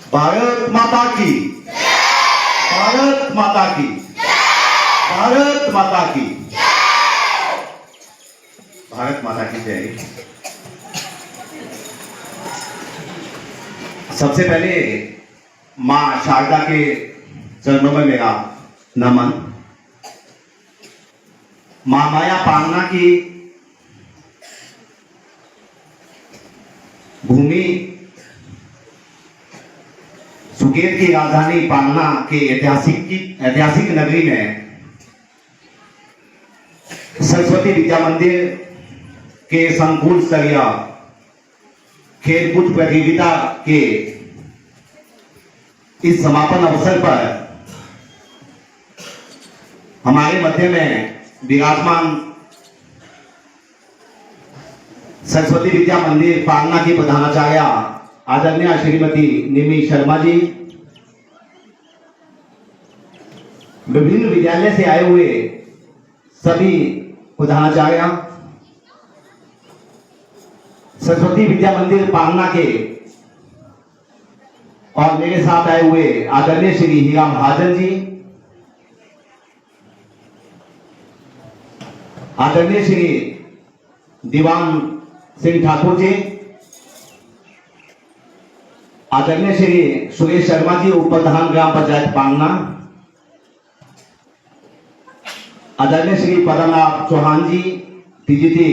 भारत माता की, भारत माता की, भारत माता की, भारत माता की जय। सबसे पहले मां शारदा के चरणों में मेरा नमन। मां माया पांगना की भूमि सुकेत की राजधानी पांगना के ऐतिहासिक नगरी में सरस्वती विद्या मंदिर के संकुल स्तरीय खेलकूद प्रतियोगिता के इस समापन अवसर पर हमारे मध्य में विराजमान सरस्वती विद्या मंदिर पांगना की प्रधानाचार्य आदरणीय श्रीमती निमी शर्मा जी, विभिन्न विद्यालय से आए हुए सभी प्रधानाचार्य, सरस्वती विद्या मंदिर पांगना के और मेरे साथ आए हुए आदरणीय श्री हीरा महाजन जी, आदरणीय श्री दीवान सिंह ठाकुर जी, आदरणीय श्री सुरेश शर्मा जी, उप प्रधान ग्राम पंचायत पांगना, आदरणीय श्री पदमनाभ चौहान जी, टीजीटी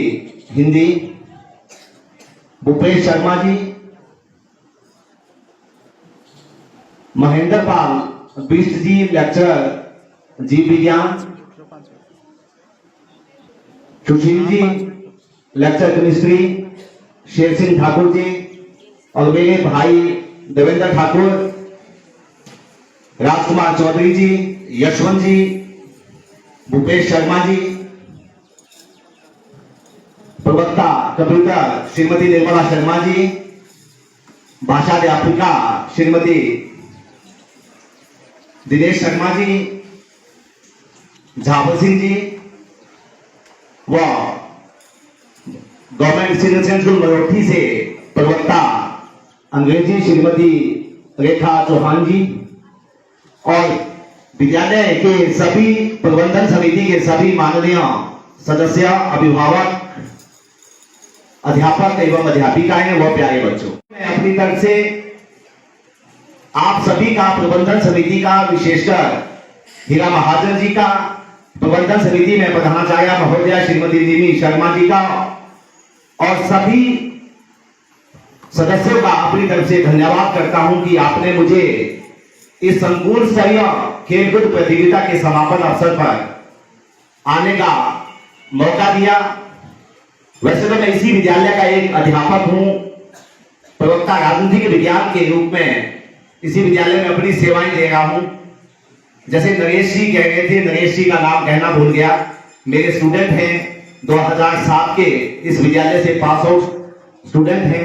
हिंदी, भूपेश शर्मा जी, महेंद्र पाल बिष्ट जी, लेक्चरर जीव विज्ञान, सुशील जी, लेक्चर केमिस्ट्री, शेर सिंह ठाकुर जी, और मेरे भाई देवेंद्र ठाकुर, राजकुमार चौधरी जी, यशवंत जी, भूपेश शर्मा जी, प्रवक्ता कंप्यूटर श्रीमती निर्मला शर्मा जी, भाषा अध्यापिका श्रीमती दिनेश शर्मा जी, झावर सिंह जी व गवर्नमेंट सीनियर स्कूल मरोठी से प्रवक्ता अंग्रेजी श्रीमती रेखा चौहान जी, और विद्यालय के सभी प्रबंधन समिति के सभी माननीय सदस्य, अभिभावक, अध्यापक एवं अध्यापिकाएं व प्यारे बच्चों, मैं अपनी तरफ से आप सभी का, प्रबंधन समिति का, विशेषकर हीरा महाजन जी का, प्रबंधन समिति में प्रधानाचार्य महोदया श्रीमती निमी शर्मा जी का और सभी सदस्यों का अपनी तरफ से धन्यवाद करता हूं कि आपने मुझे इस संकुल स्तरीय खेलकूद प्रतियोगिता के समापन अवसर पर आने का मौका दिया। वैसे तो मैं इसी विद्यालय का एक अध्यापक हूं, प्रवक्ता राजनीतिक विज्ञान के रूप में इसी विद्यालय में अपनी सेवाएं दे रहा हूं। जैसे नरेश जी कह रहे थे, नरेश जी का नाम कहना भूल गया, मेरे स्टूडेंट हैं, 2007 के इस विद्यालय से पास आउट स्टूडेंट हैं।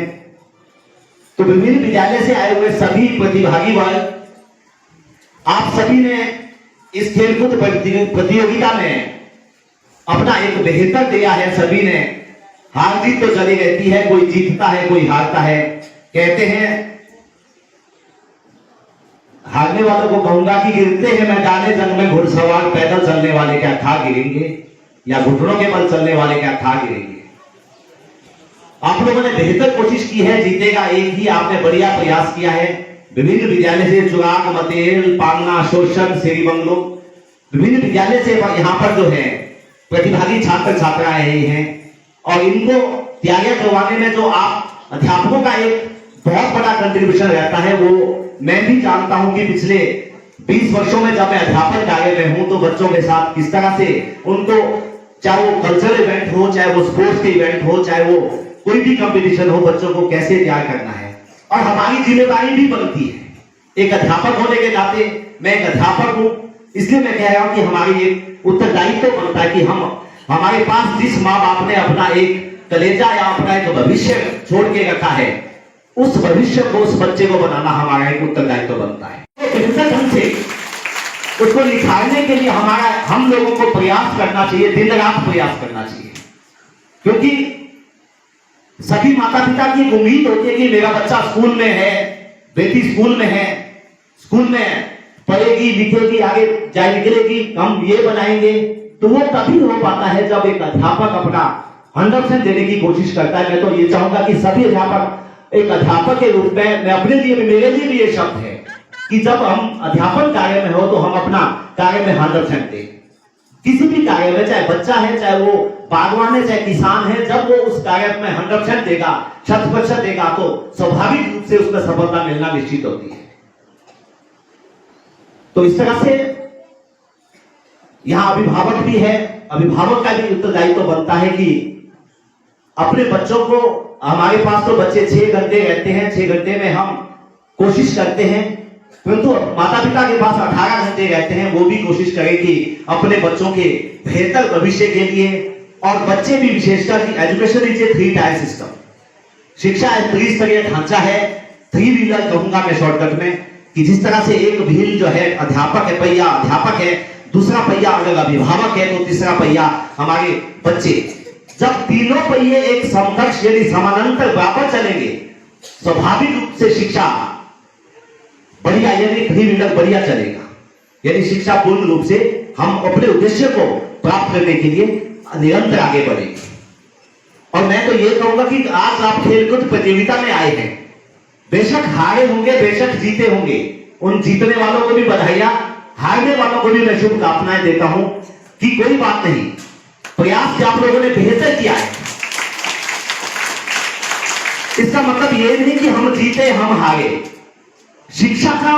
तो विभिन्न विद्यालय से आए हुए सभी प्रतिभागी वर्ग, आप सभी ने इस खेलकूद प्रतियोगिता में अपना एक बेहतर दिया है। सभी ने, हार जीत तो चली रहती है, कोई जीतता है कोई हारता है। कहते हैं, हारने वालों को कहूंगा कि गिरते हैं मैदाने जंग में घुड़सवार, पैदल चलने वाले क्या था गिरेंगे, या घुटनों के बल चलने वाले क्या था गिरेंगे। आप लोगों ने बेहतर कोशिश की है, जीतेगा एक ही, आपने बढ़िया प्रयास किया है। विभिन्न विद्यालय से चुराग, मतेल, पांगना, शोषण, श्रीबंगलो, विभिन्न विद्यालय से यहाँ पर जो है प्रतिभागी छात्र छात्राएं आई हैं, और इनको तैयारियां करवाने में जो आप अध्यापकों का एक बहुत बड़ा कंट्रीब्यूशन रहता है, वो मैं भी जानता हूं कि पिछले 20 वर्षों में जब मैं अध्यापन कार्य में हूं तो बच्चों के साथ किस तरह से उनको, चाहे वो कल्चरल इवेंट हो, चाहे वो स्पोर्ट्स के इवेंट हो, चाहे वो कोई भी कंपटीशन हो, बच्चों को कैसे तैयार करना है। और हमारी जिम्मेदारी भी बनती है एक अध्यापक होने के नाते। मैं एक अध्यापक हूं, इसलिए मैं कह रहा हूं कि हमारी एक उत्तरदायित्व बनता है कि हमारे पास जिस माँ बाप ने अपना एक कलेजा या अपना एक भविष्य छोड़ के रखा है, उस भविष्य को, उस बच्चे को बनाना हमारा एक उत्तरदायित्व बनता है। तो बेहतर ढंग से उसको निखारने के लिए हम लोगों को प्रयास करना चाहिए, दिन रात प्रयास करना चाहिए। क्योंकि सभी माता पिता की एक उम्मीद होती है कि मेरा बच्चा स्कूल में है, बेटी स्कूल में है, स्कूल में पढ़ेगी लिखेगी, आगे जाए निकलेगी, हम ये बनाएंगे, तो वो तभी हो पाता है जब एक अध्यापक अपना 100% देने की कोशिश करता है। मैं तो ये चाहूंगा कि सभी अध्यापक एक अध्यापक के रूप में, मैं अपने लिए भी, मेरे लिए भी ये शब्द है कि जब हम अध्यापन कार्य में हो तो हम अपना कार्य में 100% दें। किसी भी कार्य में, चाहे बच्चा है, चाहे वो बागवान है, चाहे किसान है, जब वो उस कार्य में 100% देगा, 100% देगा, तो स्वाभाविक रूप से उसमें सफलता मिलना निश्चित होती है। तो इस तरह से यहां अभिभावक भी है, अभिभावक का भी उत्तरदायित्व बनता है कि अपने बच्चों को, हमारे पास तो बच्चे 6 घंटे रहते हैं, 6 घंटे में हम कोशिश करते हैं, परंतु माता पिता के पास 18 घंटे रहते हैं, वो भी कोशिश करें कि अपने बच्चों के बेहतर भविष्य के लिए, और बच्चे भी विशेषकर कि education is a 3 tier system, शिक्षा एक त्रिस्तरीय ढांचा है, 3 व्हीलर कहूंगा मैं शॉर्टकट में, कि जिस तरह से एक व्हील जो है अध्यापक है, पहिया अध्यापक है, दूसरा पहिया अगर अभिभावक है, तो तीसरा पहिया हमारे बच्चे। जब तीनों पहिए एक समकक्ष यानी समानांतर बराबर चलेंगे, स्वाभाविक रूप से शिक्षा बढ़िया यानी 3 व्हीलर बढ़िया चलेगा, यानी शिक्षा पूर्ण रूप से हम अपने उद्देश्य को प्राप्त करने के लिए निरंतर आगे बढ़ेंगे। और मैं तो ये कहूंगा कि आज आप खेलकूद प्रतियोगिता में आए हैं, बेशक हारे होंगे, बेशक जीते होंगे, उन जीतने वालों को भी बधाइयां, हारने वालों को भी मैं शुभकामनाएं देता हूं कि कोई बात नहीं, प्रयास से आप लोगों ने बेहतर किया है। इसका मतलब ये नहीं कि हम जीते हम हारे। शिक्षा का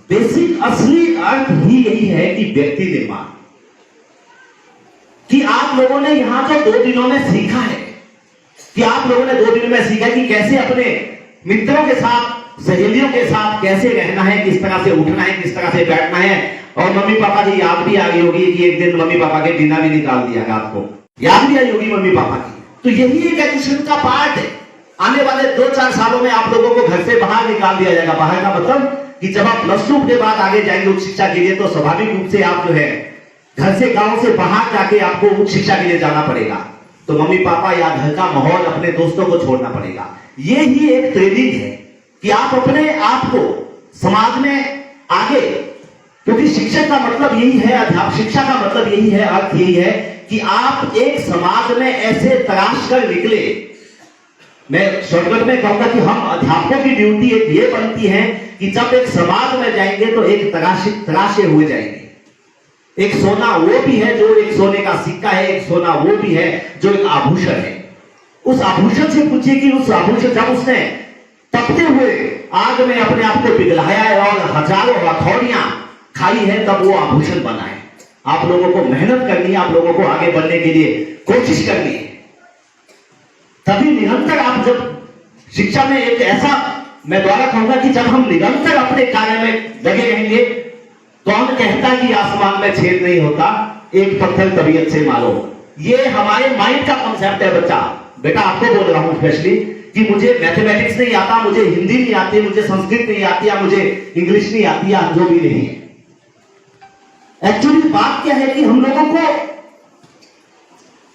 बेसिक असली अर्थ ही यही है कि व्यक्ति निर्माण, कि आप लोगों ने यहां जो 2 दिनों में सीखा है, कि आप लोगों ने 2 दिन में सीखा कि कैसे अपने मित्रों के साथ, सहेलियों के साथ कैसे रहना है, किस तरह से उठना है, किस तरह से बैठना है। और मम्मी पापा की याद भी आ गई होगी कि एक दिन मम्मी पापा के बिना भी निकाल दिया रात को, याद भी आई होगी मम्मी पापा की। तो यही एक एजुकेशन का पार्ट है। आने वाले 2-4 सालों में आप लोगों को घर से बाहर निकाल दिया जाएगा। बाहर का मतलब कि जब आप +2 के बाद आगे जाएंगे उच्च शिक्षा के लिए, तो स्वाभाविक रूप से आप जो है घर से, गांव से बाहर जाके आपको उच्च शिक्षा के लिए जाना पड़ेगा। तो मम्मी पापा या घर का माहौल, अपने दोस्तों को छोड़ना पड़ेगा। ये ही एक ट्रेनिंग है कि आप अपने आप को समाज में आगे, क्योंकि शिक्षक का मतलब यही है, अध्यापक शिक्षा का मतलब यही है, अर्थ यही है कि आप एक समाज में ऐसे तराश कर निकले। मैं शॉर्टकट में कहूंगा कि हम अध्यापकों की ड्यूटी एक ये बनती है कि जब एक समाज में जाएंगे तो एक तराशे हुए जाएंगे। एक सोना वो भी है जो एक सोने का सिक्का है, एक सोना वो भी है जो एक आभूषण है। उस आभूषण से पूछिए कि उस आभूषण जब उसने तपते हुए आग में अपने आप को पिघलाया है और हजारों हथौड़ियां खाई है, तब वो आभूषण बना है। आप लोगों को मेहनत करनी है, आप लोगों को आगे बढ़ने के लिए कोशिश करनी है। तभी निरंतर आप जब शिक्षा में एक ऐसा, मैं द्वारा कहूंगा कि जब हम निरंतर अपने कार्य में लगे रहेंगे, कौन कहता कि आसमान में छेद नहीं होता, एक पत्थर तबीयत से मारो। ये हमारे माइंड का कॉन्सेप्ट है। बच्चा बेटा आपको बोल रहा हूं स्पेशली कि मुझे मैथमेटिक्स नहीं आता, मुझे हिंदी नहीं आती, मुझे संस्कृत नहीं आती, या मुझे इंग्लिश नहीं आती, या जो भी नहीं है। एक्चुअली बात क्या है कि हम लोगों को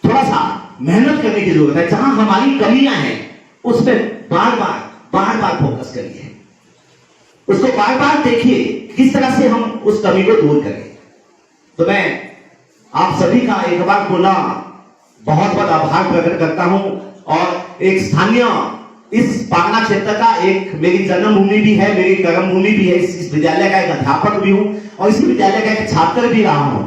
थोड़ा सा मेहनत करने की जरूरत है। जहां हमारी कमियां हैं उस पर बार बार फोकस करिए, उसको बार बार देखिए किस तरह से हम उस कमी को दूर करें। तो मैं आप सभी का एक बार पुनः बहुत बहुत आभार प्रकट करता हूं। और एक स्थानीय इस पागना क्षेत्र का एक मेरी जन्मभूमि भी है, मेरी कर्मभूमि भी है। इस विद्यालय का एक अध्यापक भी हूं और इस विद्यालय का एक छात्र भी रहा हूं।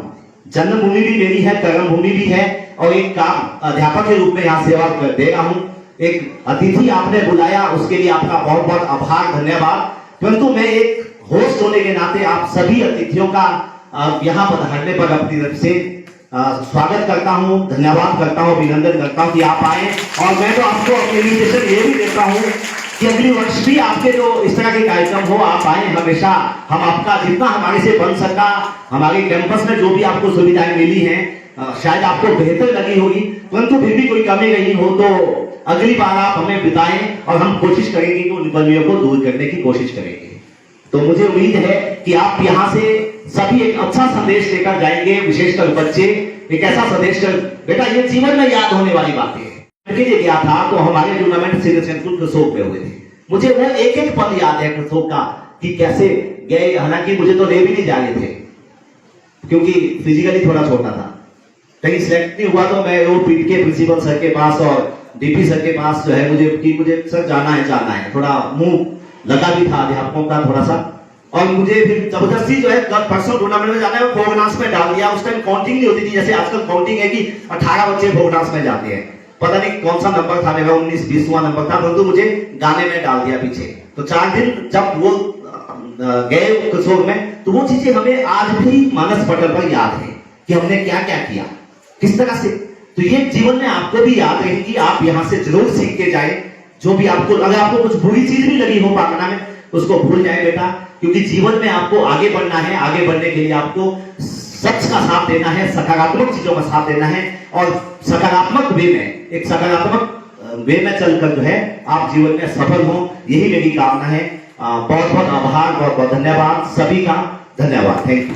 जन्मभूमि भी मेरी है, कर्मभूमि भी है, और एक काम अध्यापक के रूप में यहाँ सेवा कर दे रहा हूं। एक अतिथि आपने बुलाया, उसके लिए आपका बहुत बहुत आभार, धन्यवाद। परंतु मैं एक होस्ट होने के नाते आप सभी अतिथियों का यहाँ पधारने पर अपनी तरफ से स्वागत करता हूं, धन्यवाद करता हूं, अभिनंदन करता हूं कि आप आए। और मैं तो आपको अपनी इन्विटेशन ये भी देता हूं कि अगली वर्ष भी आपके जो इस तरह के कार्यक्रम हो, आप आए। हमेशा हम आपका जितना हमारे से बन सका, हमारे कैंपस में जो भी आपको सुविधाएं मिली हैं, शायद आपको बेहतर लगी होगी, परंतु फिर भी कोई कमी नहीं हो तो अगली बार आप हमें बताएं और हम कोशिश करेंगे कि उन कमियों को दूर करने की कोशिश करेंगे। तो मुझे उम्मीद है कि आप यहाँ से सभी एक अच्छा संदेश लेकर जाएंगे, विशेषकर बच्चे एक ऐसा संदेश कर, बेटा ये जीवन में याद होने वाली बातें हैं। गया था तो हमारे टूर्नामेंट सीनियर सेंट्रल के शोक में हुए थे। मुझे वो एक एक पल याद है कृषकों का कि कैसे गए। हालांकि मुझे तो ले भी नहीं जाने थे क्योंकि फिजिकली थोड़ा छोटा था, कहीं सिलेक्ट नहीं हुआ तो मैं वो पीट के प्रिंसिपल सर के पास और डीपी सर के पास जो है मुझे सर जाना है, थोड़ा मुंह लगा भी था अध्यापकों का थोड़ा सा। और मुझे फिर जबरदस्ती जो है पर्सनल टूर्नामेंट में जाना है, फोक डांस में डाल दिया। उस टाइम काउंटिंग नहीं होती थी, जैसे आजकल काउंटिंग है कि 18 बच्चे फोक डांस में जाते हैं। पता नहीं कौन सा नंबर था मेरा, 19-20वां नंबर था, परंतु मुझे गाने में डाल दिया पीछे। तो 4 दिन जब वो गए किशोर में, तो वो चीजें हमें आज भी मानस पटल पर याद है कि हमने क्या क्या किया, किस तरह से। तो ये जीवन में आपको भी याद रहेगी, आप यहाँ से जरूर सीख के जाए। जो भी आपको, अगर आपको कुछ बुरी चीज भी लगी हो पागना में, उसको भूल जाए बेटा, क्योंकि जीवन में आपको आगे बढ़ना है। आगे बढ़ने के लिए आपको सच का साथ देना है, सकारात्मक चीजों का साथ देना है, और सकारात्मक वे में, एक सकारात्मक वे में चलकर जो है आप जीवन में सफल हो, यही मेरी कामना है। बहुत बहुत आभार, बहुत बहुत धन्यवाद सभी का, धन्यवाद, थैंक यू।